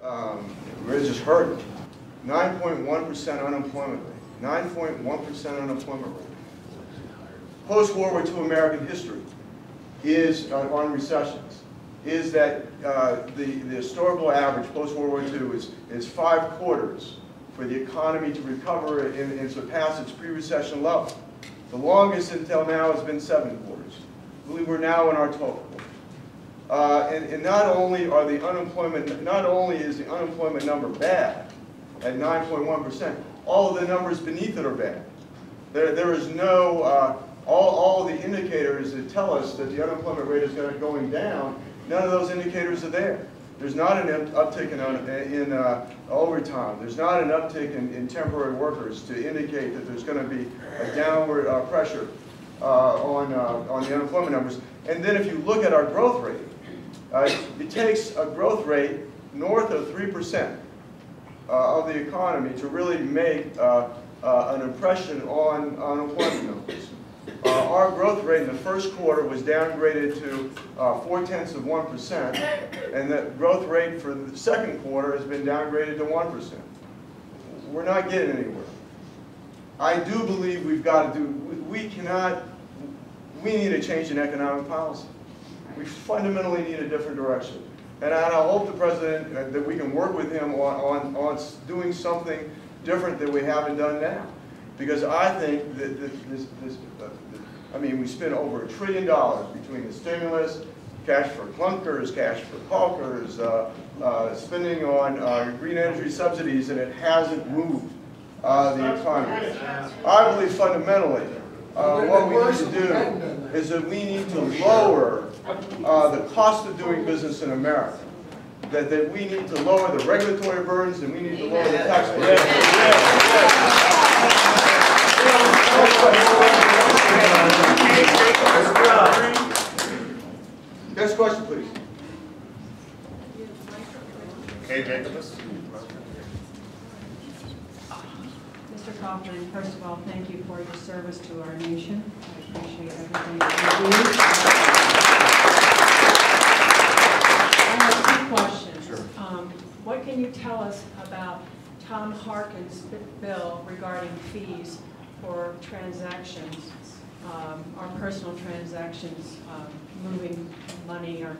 we're just hurting. 9.1% unemployment rate. 9.1% unemployment rate. Post-World War II American history is on recessions. Is that the historical average post-World War II is 5 quarters for the economy to recover and surpass its pre-recession level. The longest until now has been 7 quarters. I believe we're now in our 12th quarter. And not only is the unemployment number bad at 9.1%, all of the numbers beneath it are bad. There is no, all of the indicators that tell us that the unemployment rate is going down, none of those indicators are there. There's not an uptick in overtime. There's not an uptick in temporary workers to indicate that there's going to be a downward pressure on the unemployment numbers. And then if you look at our growth rate, it takes a growth rate north of 3% of the economy to really make an impression on unemployment numbers. Our growth rate in the first quarter was downgraded to 0.4%, and the growth rate for the second quarter has been downgraded to 1%. We're not getting anywhere. I do believe we've got to do, we need a change in economic policy. We fundamentally need a different direction. And I hope the President, that we can work with him on doing something different that we haven't done now. Because I think that I mean, we spent over $1 trillion between the stimulus, cash for clunkers, cash for caulkers, spending on green energy subsidies, and it hasn't moved the economy. I believe fundamentally what we need to do is that we need to lower the cost of doing business in America. That we need to lower the regulatory burdens, and we need to lower the tax burdens. Next question, please. Okay, Jacobus. Mr. Coffman, first of all, thank you for your service to our nation. I appreciate everything that you do. I have 2 questions. Sure. What can you tell us about Tom Harkin's bill regarding fees for transactions, our personal transactions, moving money or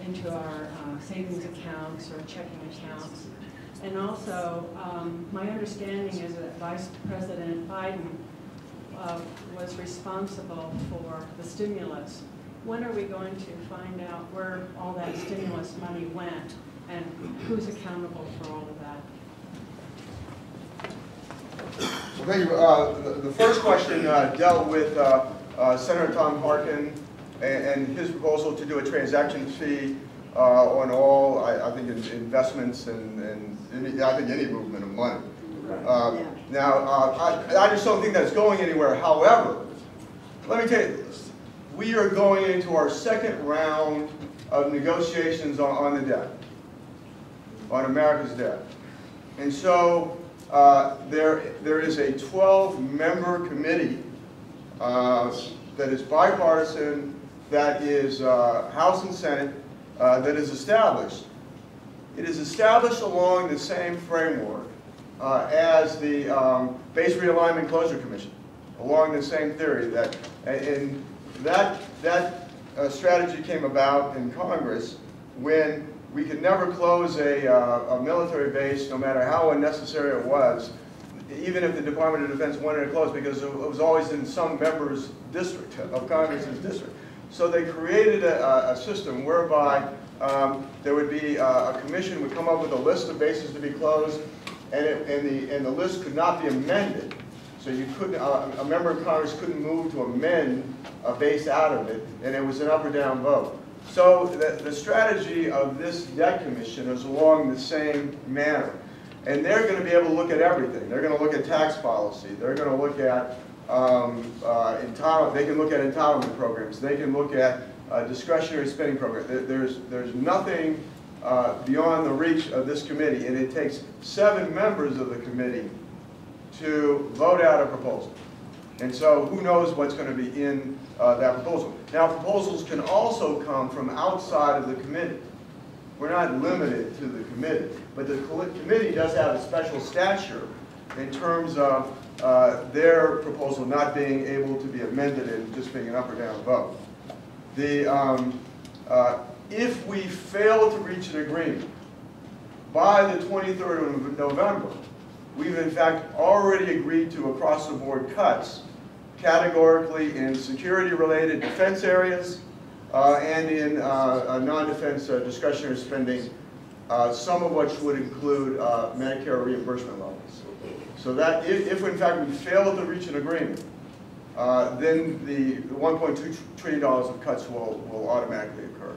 into our savings accounts or checking accounts? And also, my understanding is that Vice President Biden was responsible for the stimulus. When are we going to find out where all that stimulus money went and who's accountable for all of that? Well, thank you. The first question dealt with Senator Tom Harkin and his proposal to do a transaction fee on all, I think, investments and I think any movement of money. Now, I just don't think that's going anywhere. However, let me tell you this. We are going into our second round of negotiations on the debt, on America's debt. And so there is a 12-member committee that is bipartisan, that is House and Senate, that is established. It is established along the same framework as the Base Realignment Closure Commission, along the same theory that, and that strategy came about in Congress when we could never close a military base, no matter how unnecessary it was, even if the Department of Defense wanted to close, because it was always in some member's district, of Congress's district. So they created a system whereby there would be a commission would come up with a list of bases to be closed, and the list could not be amended. So you couldn't, a member of Congress couldn't move to amend a base out of it, and it was an up or down vote. So the strategy of this debt commission is along the same manner. And they're going to be able to look at everything. They're going to look at tax policy. They're going to look at they can look at entitlement programs. They can look at discretionary spending programs. There's nothing beyond the reach of this committee, and it takes 7 members of the committee to vote out a proposal. And so who knows what's going to be in that proposal. Now, proposals can also come from outside of the committee. We're not limited to the committee. But the committee does have a special stature in terms of their proposal not being able to be amended and just being an up or down vote. If we fail to reach an agreement by the 23rd of November, we've in fact already agreed to across-the-board cuts categorically in security-related defense areas and in non-defense discretionary spending, some of which would include Medicare reimbursement levels. So that if in fact we fail to reach an agreement, then the $1.2 trillion of cuts will automatically occur.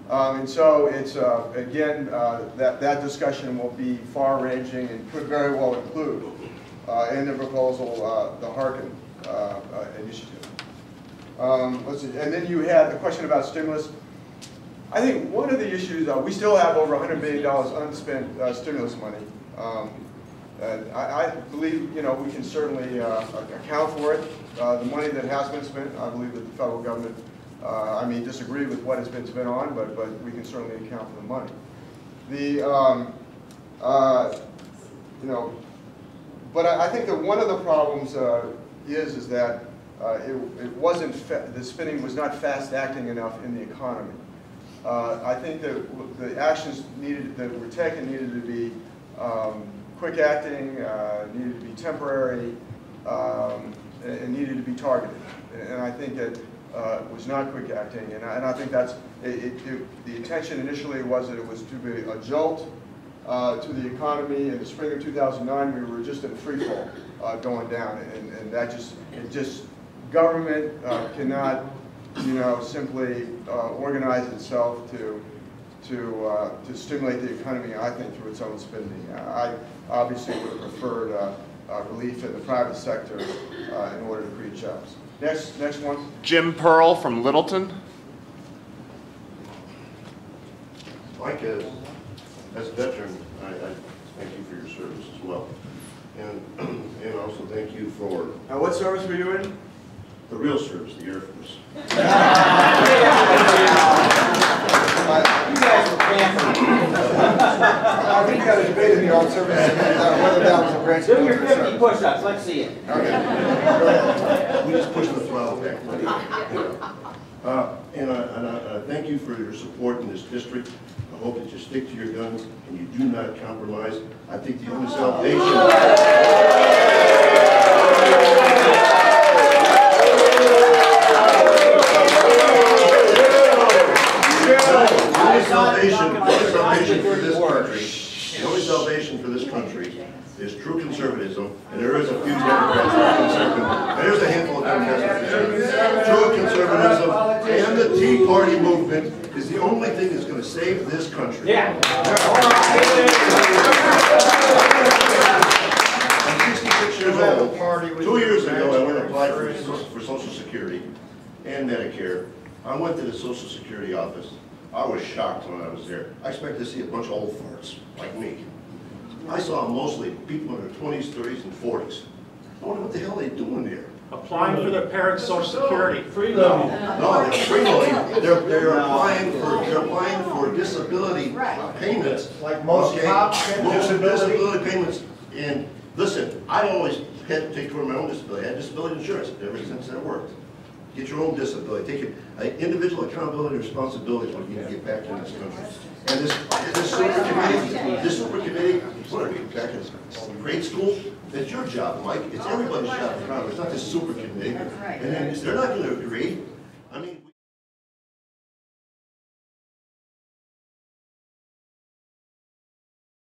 And so it's, again, that discussion will be far-ranging and could very well include in the proposal the Harkin initiative. Let's see. And then you had a question about stimulus. I think one of the issues, we still have over $100 billion unspent stimulus money. I believe we can certainly account for it. The money that has been spent, I believe that the federal government, I may disagree with what has been spent on, but we can certainly account for the money. But I think that one of the problems is that the spending was not fast acting enough in the economy. I think that the actions that were taken needed to be quick acting, needed to be temporary, and needed to be targeted. And I think that it was not quick acting, and I think that's the intention initially was that it was to be a jolt to the economy. In the spring of 2009, we were just in free fall, going down, and that just government cannot simply organize itself to stimulate the economy, I think, through its own spending. I obviously would have preferred relief in the private sector in order to create jobs. Next one. Jim Pearl from Littleton. Mike, as a veteran, I thank you for your service as well. And also thank you for What service were you in? the real service, the Air Force. You guys are camping. I think you got a debate in the armed services whether that was a branch Do of your military 50 service. push-ups, let's see it. Okay, go ahead. We just push the throttle back. And I thank you for your support in this district. I hope that you stick to your guns and you do not compromise. I think the only salvation for this country is true conservatism, and there is a few Democrats that are conservative, and there's a handful of Democrats that are conservative. True conservatism and the Tea Party movement is the only thing that's going to save this country. Yeah. I'm 66 years old. 2 years ago, I went and applied for Social Security and Medicare. I went to the Social Security office. I was shocked when I was there. I expected to see a bunch of old farts like me. I saw mostly people in their 20s, 30s, and 40s. I wonder what the hell are they doing there? Applying for their parents' Social Security. No, they're freeloading. They're applying for disability payments. Like most cops get disability payments. And listen, I always had to take care of my own disability. I had disability insurance ever since I worked. Get your own disability. Take it. Individual accountability and responsibility is what you need to get back in this country. And this super committee, what are we back in grade school? It's your job, Mike. It's everybody's job. It's not this super committee. And then they're not going to agree. I mean.